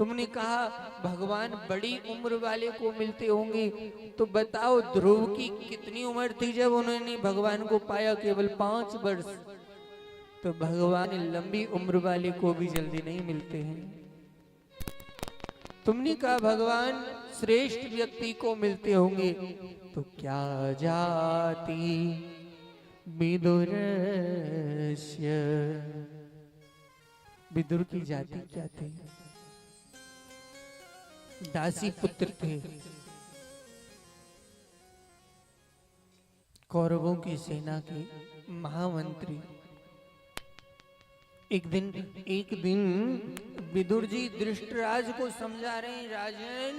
तुमने कहा भगवान बड़ी उम्र वाले को मिलते होंगे, तो बताओ ध्रुव की कितनी उम्र थी जब उन्होंने भगवान को पाया? केवल 5 वर्ष। तो भगवान लंबी उम्र वाले को भी जल्दी नहीं मिलते हैं। तुमने कहा भगवान श्रेष्ठ व्यक्ति को मिलते होंगे, तो क्या जाति विदुरस्य, विदुर की जाति क्या थी? दासी पुत्र थे, कौरवों की सेना के महामंत्री। एक दिन विदुर जी धृतराज को समझा रहे हैं, राजन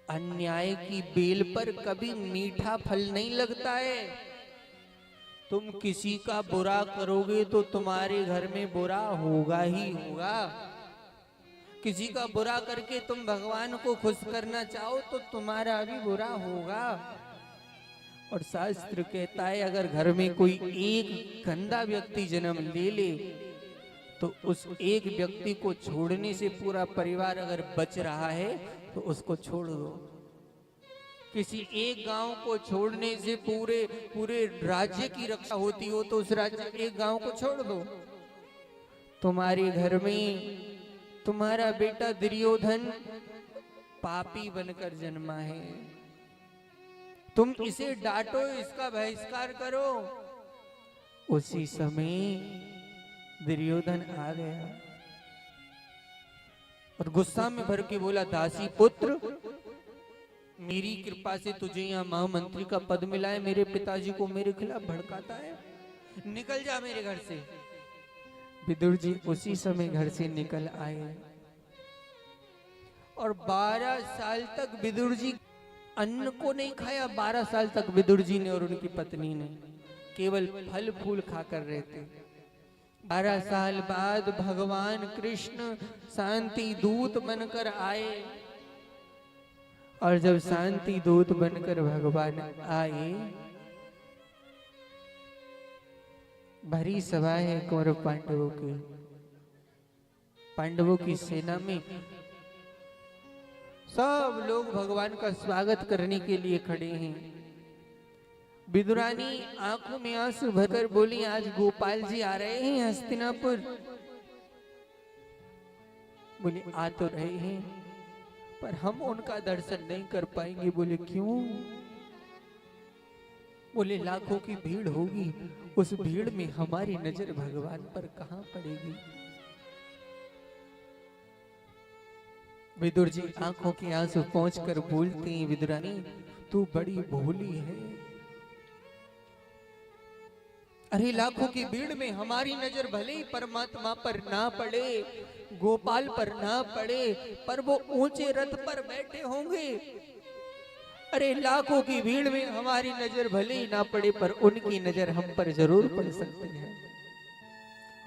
अन्याय की बेल पर कभी मीठा फल नहीं लगता है। तुम किसी का बुरा करोगे तो तुम्हारे घर में बुरा होगा ही होगा। किसी का बुरा करके तुम भगवान को खुश करना चाहो तो तुम्हारा भी बुरा होगा। और शास्त्र कहता है अगर घर में कोई एक गंदा व्यक्ति जन्म ले ले तो उस एक व्यक्ति को छोड़ने से पूरा परिवार अगर बच रहा है तो उसको छोड़ दो। किसी एक गांव को छोड़ने से पूरे राज्य की रक्षा होती हो तो उस राज्य एक गांव को छोड़ दो। तुम्हारे घर में तुम्हारा बेटा दुर्योधन पापी बनकर जन्मा है, तुम इसे डांटो, इसका बहिष्कार करो। उसी समय दुर्योधन आ गया और गुस्सा में भर के बोला, दासी पुत्र मेरी कृपा से तुझे यहाँ महामंत्री का पद मिला है, मेरे पिताजी को मेरे खिलाफ भड़काता है, निकल जा मेरे घर से। विदुर जी उसी समय घर से निकल आए और 12 साल तक विदुर जी अन्न को नहीं खाया। 12 साल तक विदुर जी ने और उनकी पत्नी ने केवल फल फूल खाकर रहे थे। 12 साल बाद भगवान कृष्ण शांति दूत बनकर आए और जब शांति दूत बनकर भगवान आए, भरी सभा है कौरव पांडवों की। पांडवों की सेना में सब लोग भगवान का स्वागत करने के लिए खड़े हैं। विदुरानी आंखों में आंसू भरकर बोली, आज गोपाल जी आ रहे हैं हस्तिनापुर। बोले आ तो रहे हैं पर हम उनका दर्शन नहीं कर पाएंगे। बोले क्यों? बोले लाखों की भीड़ होगी, उस भीड़ में हमारी नजर भगवान पर कहां पड़ेगी। विदुर जी आंखों के आंसू पहुंचकर बोलते हैं, विदुरानी तू बड़ी भोली है। अरे लाखों की भीड़ में हमारी नजर भले ही परमात्मा पर ना पड़े, गोपाल पर ना पड़े, पर वो ऊंचे रथ पर बैठे होंगे। अरे लाखों की भीड़ में हमारी नजर भले ही ना पड़े पर उनकी नजर हम पर जरूर पड़ सकती है।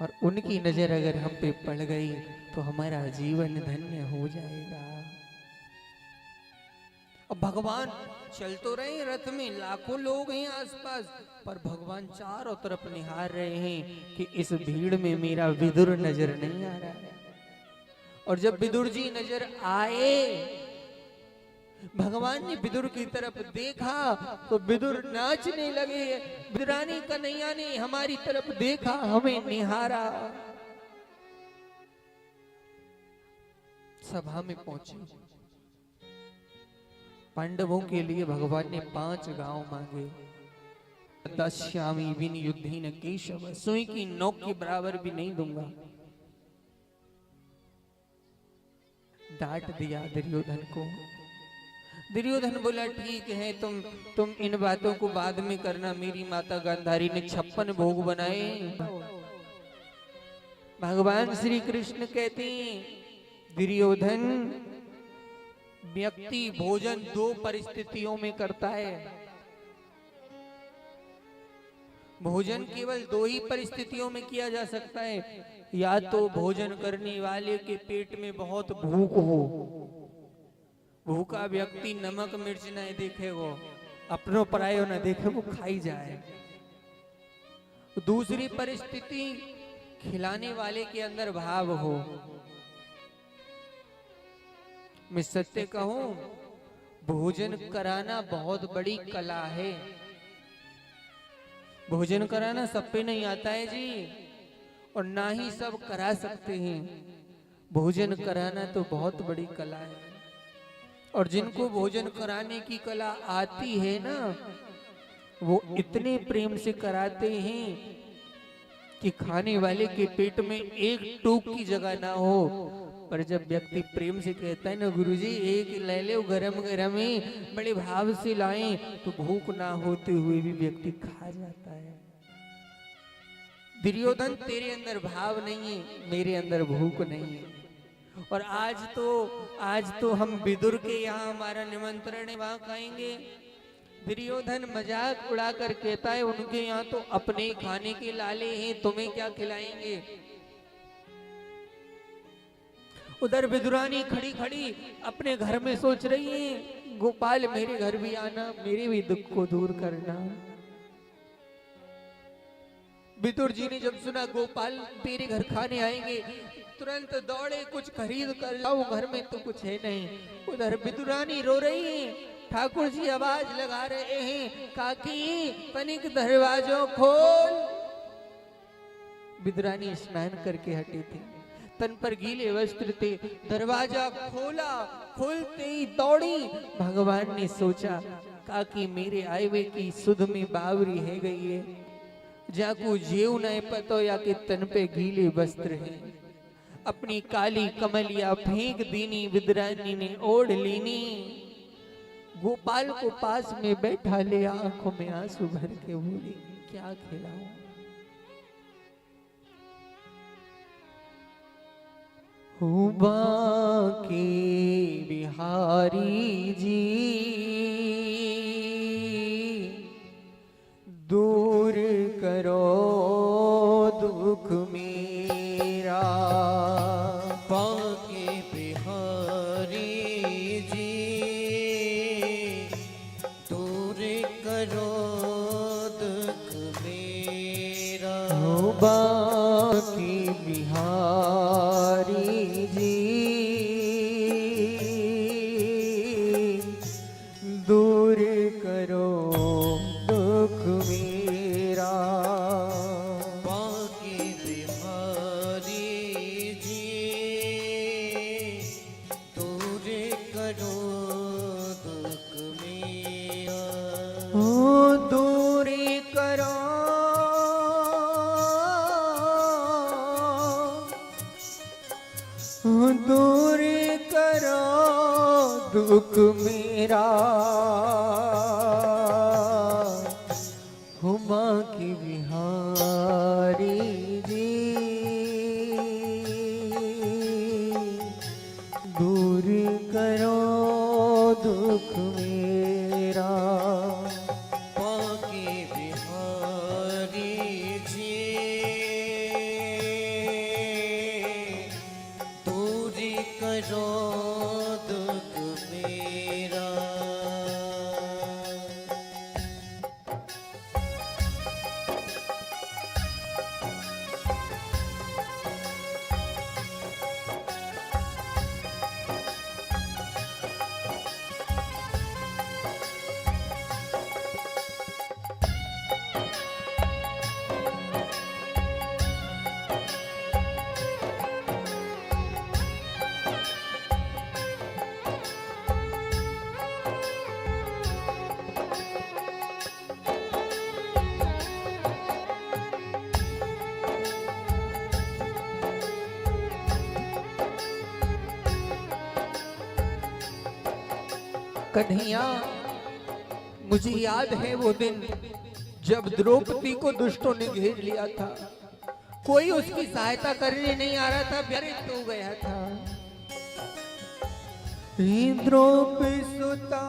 और उनकी नजर अगर हम पे पड़ गई तो हमारा जीवन धन्य हो जाएगा। अब भगवान चल तो रहे हैं रथ में, लाखों लोग हैं आसपास, पर भगवान चारों तरफ निहार रहे हैं कि इस भीड़ में मेरा विदुर नजर नहीं आ रहा है। और जब विदुर जी नजर आए, भगवान ने विदुर की तरफ देखा तो विदुर नाचने लगे। विदुरानी कन्हैया ने हमारी तरफ देखा, हमें निहारा। सभा में पहुंचे। पांडवों के लिए भगवान ने 5 गांव मांगे। दश्यामी विन युद्धेन केशव, सुई की नोक के बराबर भी नहीं दूंगा। डांट दिया दुर्योधन को। दुर्योधन बोला ठीक है, तुम इन बातों को बाद में करना। मेरी माता गांधारी ने 56 भोग बनाए। भगवान श्री कृष्ण कहते हैं, दुर्योधन व्यक्ति भोजन 2 परिस्थितियों में करता है। भोजन केवल 2 ही परिस्थितियों में किया जा सकता है। या तो भोजन करने वाले के पेट में बहुत भूख हो, भूखा व्यक्ति नमक मिर्च नहीं देखे, वो अपनों परायो न देखे, वो खाई जाए। दूसरी परिस्थिति खिलाने वाले के अंदर भाव हो, मैं सत्य कहूं, भोजन कराना बहुत बड़ी कला है। भोजन कराना सब पे नहीं आता है जी, और ना ही सब करा सकते हैं। भोजन कराना तो बहुत बड़ी कला है, और जिनको भोजन कराने की कला आती है ना, वो इतने प्रेम से कराते हैं कि खाने वाले के पेट में एक टूक की जगह ना हो। पर जब व्यक्ति प्रेम से कहता है ना, गुरुजी एक ले लो गरम गरम ही, बड़े भाव से लाएं, तो भूख ना होते हुए भी व्यक्ति खा जाता है। दुर्योधन तेरे अंदर भाव नहीं है, मेरे अंदर भूख नहीं है। और आज तो हम विदुर के यहाँ हमारा निमंत्रण है, वहां खाएंगे। दुर्योधन मजाक उड़ा कर कहता है, उनके यहाँ तो अपने खाने के लाले हैं, तुम्हें क्या खिलाएंगे। उधर विदुरानी खड़ी खड़ी अपने घर में सोच रही है, गोपाल मेरे घर भी आना, मेरे भी दुख को दूर करना। विदुर जी ने जब सुना गोपाल तेरे घर खाने आएंगे, तुरंत दौड़े कुछ खरीद कर लाओ, घर में तो कुछ है नहीं। उधर विदुरानी रो रही है, ठाकुर जी आवाज लगा रहे हैं, काकी तनिक दरवाजों खोल। विदुरानी स्नान करके हटी थी, तन पर गीले वस्त्र थे, दरवाजा खोला, खोलते ही दौड़ी। भगवान ने सोचा, काकी मेरे आए की सुध में बावरी है गई है, जाकू जेव न पतो या के तन पे गीले वस्त्र हैं। अपनी काली कमलिया फेंक दीनी, विदुरानी ने ओढ़ लीनी। गोपाल को पास में बैठा ले, आंखों में आंसू भर के बोली, क्या खिलाऊं। बांके बिहारी जी दूर करो दुख मेरा। बांके बिहारी जी दूर करो दुख मेरा। बांके बिहारी जी दूर करो दुख मेरा। बांके बिहारी जी दूर करो दुख मेरा। ओ दूर करो दूर करो दुख मेरा। हुमा की बिहारी जी दूर करो दुख मेरा। बांके बिहारी जी दूर करो दुख मेरा। कन्हैया, मुझे याद है वो दिन जब द्रौपदी को दुष्टों ने घेर लिया था। कोई उसकी सहायता करने नहीं आ रहा था, व्यर्थ हो गया था। द्रौपदी सुता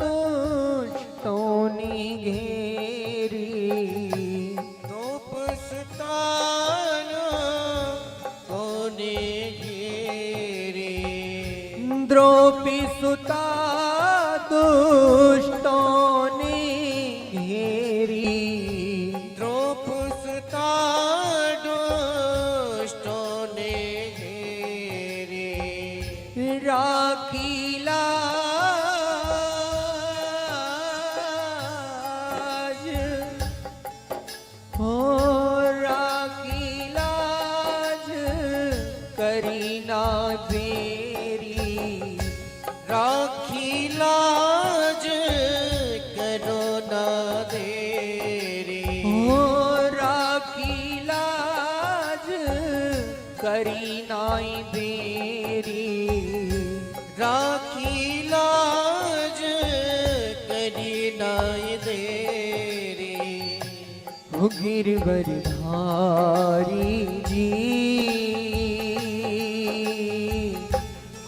दुष्टों ने घेरी, द्रौपदी सुता कोने घेरी। द्रौपदी सुता दुष्टों ने घेरी। द्रौपदी सुता दुष्टों ने घेरी। राग राखी लाज हो राखी लाज करी ना देरी राखी लाज करो ना देरी हो राखी लाज करी नाई देरी राखी लाज करी नाई देरी हो गिरवर धारी जी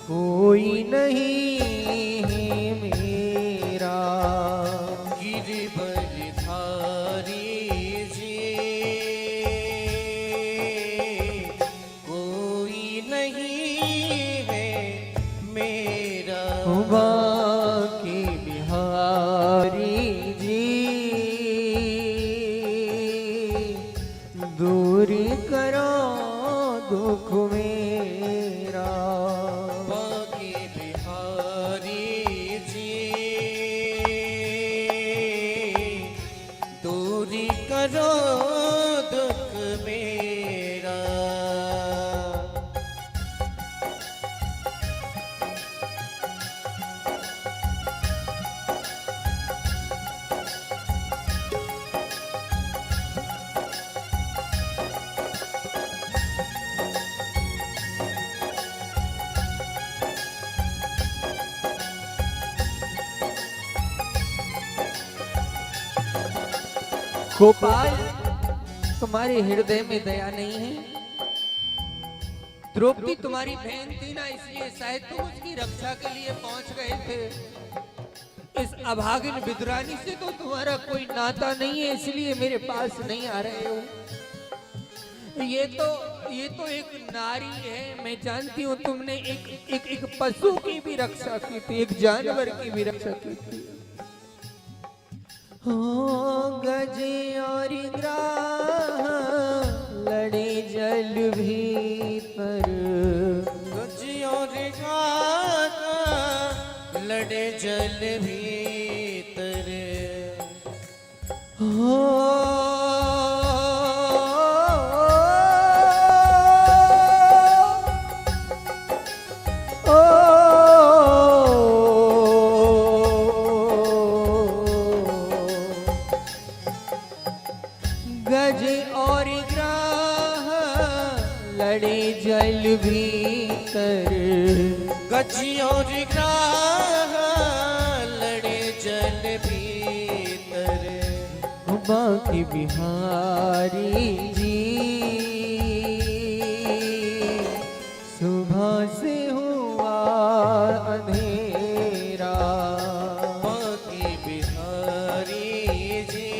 कोई नहीं है मेरा गिरवर धारी जी कोई नहीं है मेरा बाकी बिहारी जी दूर करो दुख मेरा बाकी बिहारी जी दूरी करो दुख मेरा गोपाल तुम्हारे हृदय में दया नहीं है। द्रौपदी तुम्हारी बहन थी ना, इसलिए शायद तुम उसकी रक्षा के लिए पहुंच गए थे। इस अभागिन विद्रानी से तो तुम्हारा कोई नाता नहीं है, इसलिए मेरे पास नहीं आ रहे हो। ये तो एक नारी है, मैं जानती हूँ तुमने एक पशु की भी रक्षा की थी, एक जानवर की भी रक्षा की थी। हो गज और ग्राह लड़े जल भीतर गज और गाथा लड़े जल भीतर हो गज और ग्राह लड़े जल भीतर गज और गाथा लड़े जल भीतर बाकी बिहारी जी सुबह से हुआ अंधेरा बाकी बिहारी जी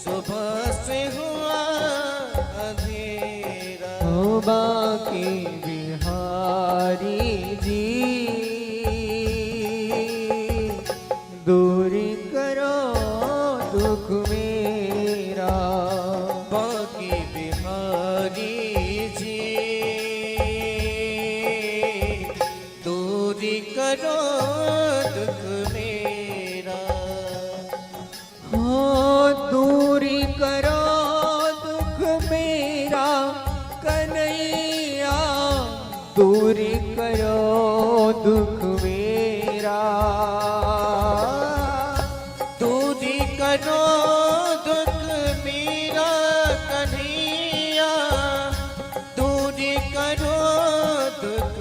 सुबह से हुआ अंधेरा हो बाकी बिहारी जी दूर करो दुख मेरा बाकी बिहारी जी दूरी करो दुख मेरा हो दूरी करो दुख मेरा कन्हैया दूरी करो दुख मेरा दूरी करो दुख मेरा कन्हैया दूरी करो दुख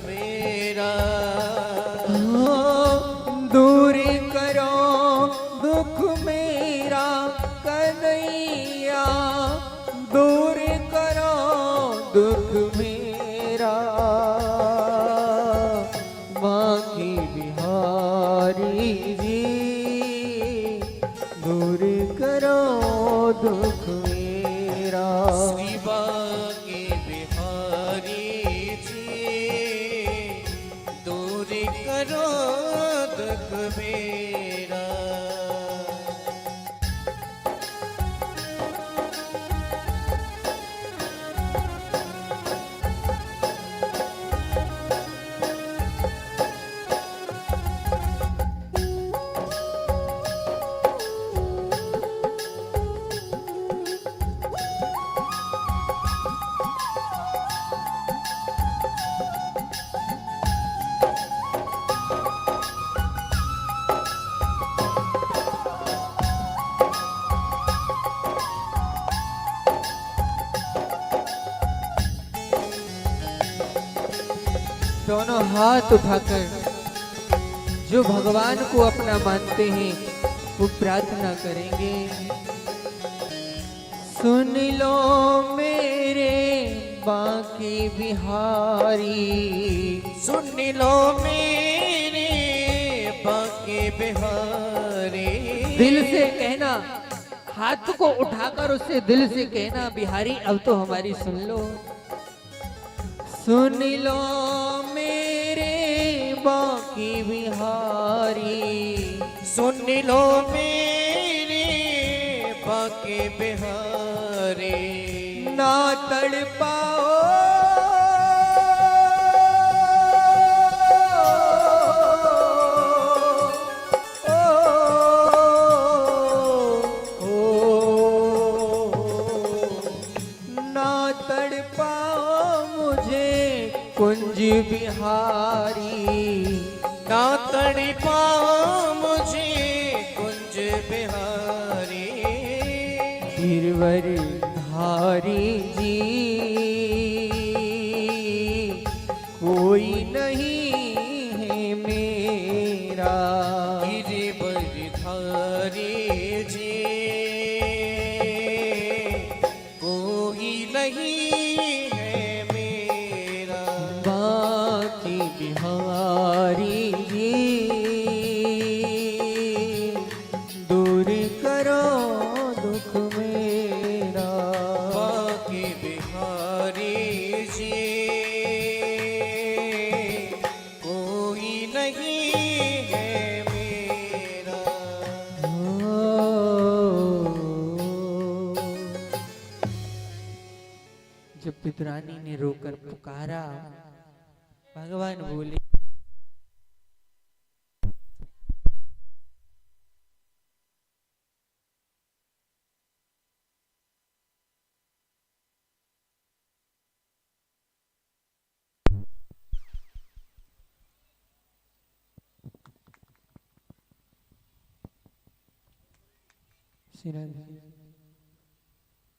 मेरा हो दूरी करो दुख मेरा कन्हैया दूरी करो दुख मेरा बाकी बिहारी जी दूर करो दुख मेरा श्री बाकी बिहारी जी दूरी करो दुख मेरा दोनों हाथ उठाकर जो भगवान को अपना मानते हैं वो प्रार्थना करेंगे। सुन लो मेरे बांके बिहारी, सुन लो मेरे बांके बिहारी। दिल से कहना, हाथ को उठाकर उससे दिल से कहना, बिहारी अब तो हमारी सुन लो। सुन लो मेरे बांके बिहारी, सुन लो मेरे बांके बिहारी। ना तड़पाओ कुंज बिहारी, ना तड़पाओ मुझे कुंज बिहारी। गिरवर धारी जी कोई नहीं है मेरा, गिरवर धारी जी कोई नहीं है मेरा। बांके बिहारी जी दूर करो दुख मेरा। बांके बिहारी जी कोई नहीं है मेरा। जब पितरानी ने रोकर पुकारा, भगवान बोले,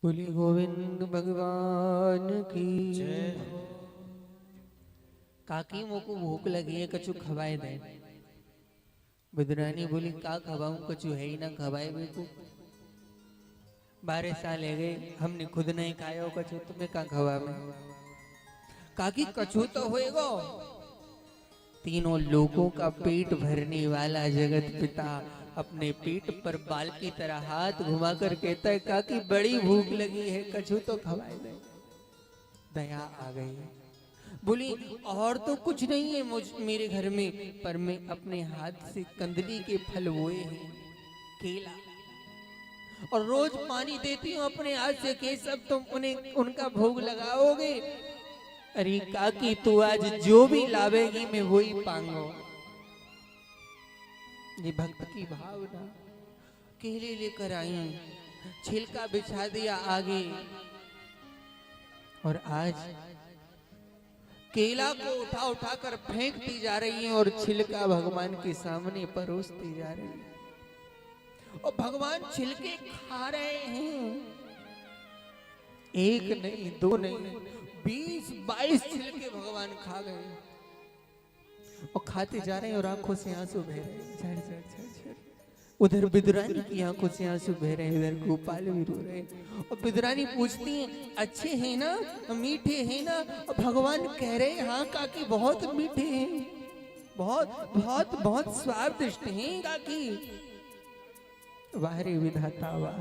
बोली गोविंद भगवान की जय हो। काकी मोको भूख लगी है, कछु खवाए दे। बिदरानी बोली का खवाऊं, कछु है ही ना खवाए मेरे को। 12 साल है गए, हमने खुद नहीं खाया कछु, तुम्हें का खवा में। काकी कछु तो होएगो। तीनों लोगों का पेट भरने वाला जगत पिता अपने पेट पर बाल की तरह हाथ घुमाकर कहता है, काकी बड़ी भूख लगी है, कछु तो खवाए दे। दया आ गई, बोली और तो कुछ नहीं है मेरे घर में, पर मैं अपने हाथ से कंदली के फल बोए हैं, केला, और रोज पानी देती हूँ अपने हाथ से, के सब तुम उन्हें उनका भोग लगाओगे। अरे काकी तू आज जो भी लावेगी मैं वही पाऊंगा। ये भक्त की भावना। केले लेकर आई, छिलका बिछा दिया आगे, और आज केला को उठा उठा कर फेंकती जा रही है और छिलका भगवान के सामने परोसती जा रही है। और भगवान छिलके खा रहे हैं, एक नहीं दो नहीं 20-22 छिलके भगवान खा गए और खाते जा रहे हैं और आंखों से आंसू बह रहे हैं। झड़ झड़ झड़ झड़। उधर बिदुरानी की आंखों से आंसू बह रहे हैं, इधर गोपाल भी रो रहे हैं। और बिदुरानी पूछती हैं अच्छे हैं ना, मीठे हैं ना? और भगवान कह रहे हैं हाँ काकी बहुत मीठे हैं, बहुत बहुत बहुत स्वादिष्ट हैं काकी। वाह रे विधाता वाह।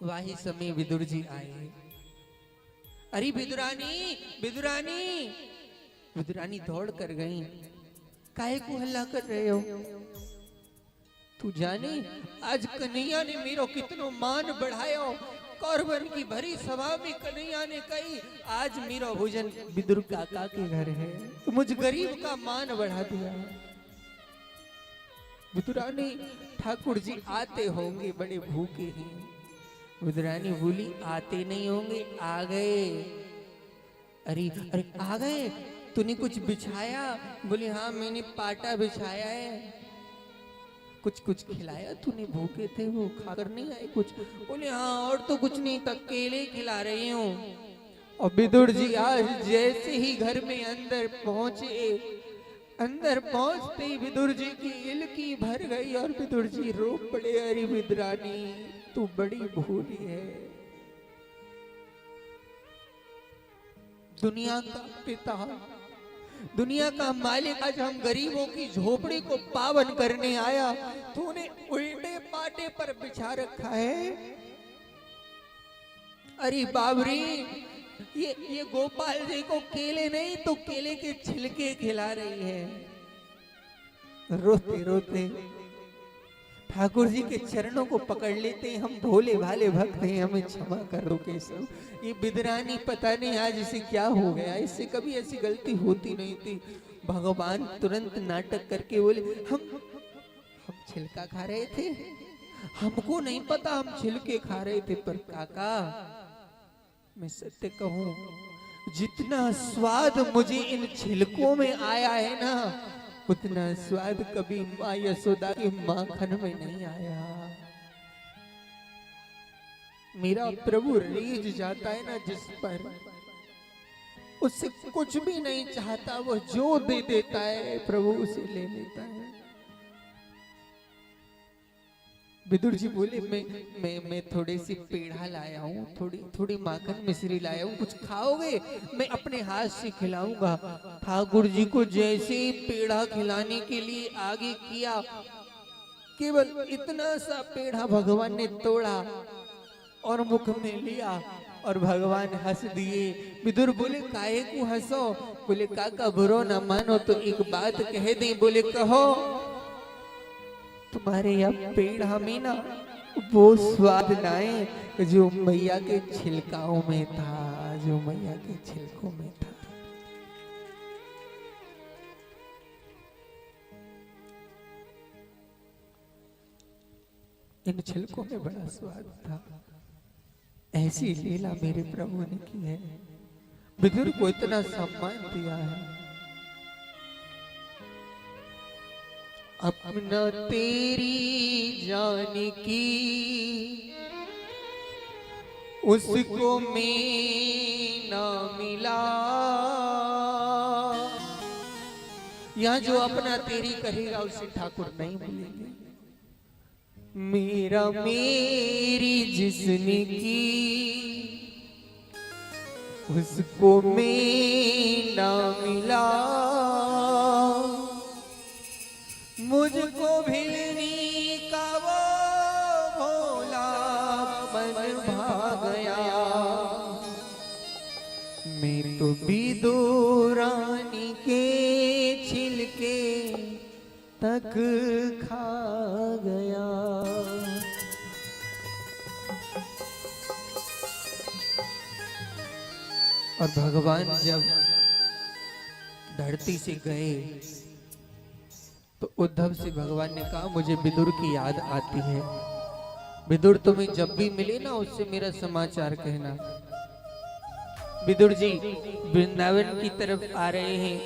वाही समय विदुर जी आए। अरे बिदुरानी बिदुरानी। विदुरानी दौड़ कर गई। काहे को हल्ला कर रहे हो? तू जाने आज कन्हैया ने मेरो कितनो मान बढ़ायो। कौरवन की भरी सभा में कन्हैया ने कही आज मेरा भोजन विदुर काका के घर है, तो मुझ गरीब का मान बढ़ा दिया। विदुरानी ठाकुर जी आते होंगे, बड़े भूखे हैं। विदुरानी बोली आते नहीं होंगे, आ गए। अरे अरे आ गए, तूने कुछ बिछाया? बोले हाँ मैंने पाटा बिछाया है। कुछ कुछ खिलाया तूने? भूखे थे वो खाकर नहीं आए कुछ? बोले हाँ और तो कुछ नहीं, तक केले खिला रही हूँ। और विदुर जी आज जैसे ही घर में अंदर पहुंचे, अंदर पहुंचते ही विदुर जी की इलकी भर गई और विदुर जी रो पड़े, अरे विदुरानी तू बड़ी भोली है। दुनिया का पिता, दुनिया का मालिक आज हम गरीबों की झोपड़ी को पावन करने आया, तूने उल्टे पाटे पर बिछा रखा है। अरे बाबरी, ये गोपाल जी को केले नहीं तो केले के छिलके खिला रही है। रोते रोते ठाकुर जी के चरणों को पकड़ लेते हैं, हम भोले भाले भक्त हैं, हमें क्षमा करो केशव। ये बिदरानी पता नहीं आज इसे क्या हो गया, इससे कभी ऐसी गलती होती नहीं थी। भगवान तुरंत नाटक करके बोले, हम छिलका खा रहे थे, हमको नहीं पता हम छिलके खा रहे थे। पर काका मैं सत्य कहूं, जितना स्वाद मुझे इन छिलकों में आया है ना, उतना स्वाद कभी माँ यशोदा के माखन में नहीं आया। मेरा प्रभु रीझ जाता है ना जिस पर, उससे कुछ भी नहीं चाहता, वो जो दे देता है प्रभु उसे ले लेता है। विदुर जी बोले, मैं थोड़ी सी पेड़ा लाया हूँ, थोड़ी माखन मिश्री लाया हूँ, कुछ खाओगे? मैं अपने हाथ से खिलाऊंगा। ठाकुर जी को जैसे पेड़ा खिलाने के लिए आगे किया, केवल इतना सा पेड़ा भगवान ने तोड़ा और मुख में लिया और भगवान हंस दिए। विदुर बोले, काहे को हंसो? बोले, काका बुरो ना मानो तो एक बात कह दे। बोले, कहो। तुम्हारे यहाँ पेड़ा में ना वो स्वाद लाए जो मैया के छिलकाओं में था, जो मैया के छिलकों में था। इन छिलकों में बड़ा स्वाद था। ऐसी लीला मेरे प्रभु ने की है, विदुर को इतना सम्मान दिया है। अपना तेरी जान की उसको मैं ना मिला। यहाँ जो अपना तेरी कहेगा उसे ठाकुर नहीं मिलेंगे। मेरा मेरी जिसने की उसको मैं ना मिला। मुझको भिलनी का वो भोला मन भा गया। मैं तो विदुरानी के छिलके तक खा गया। और भगवान जब धरती से गए तो उद्धव से भगवान ने कहा, मुझे विदुर की याद आती है। विदुर तुम्हें जब भी मिले ना उससे मेरा समाचार कहना। विदुर जी वृंदावन की तरफ आ रहे हैं,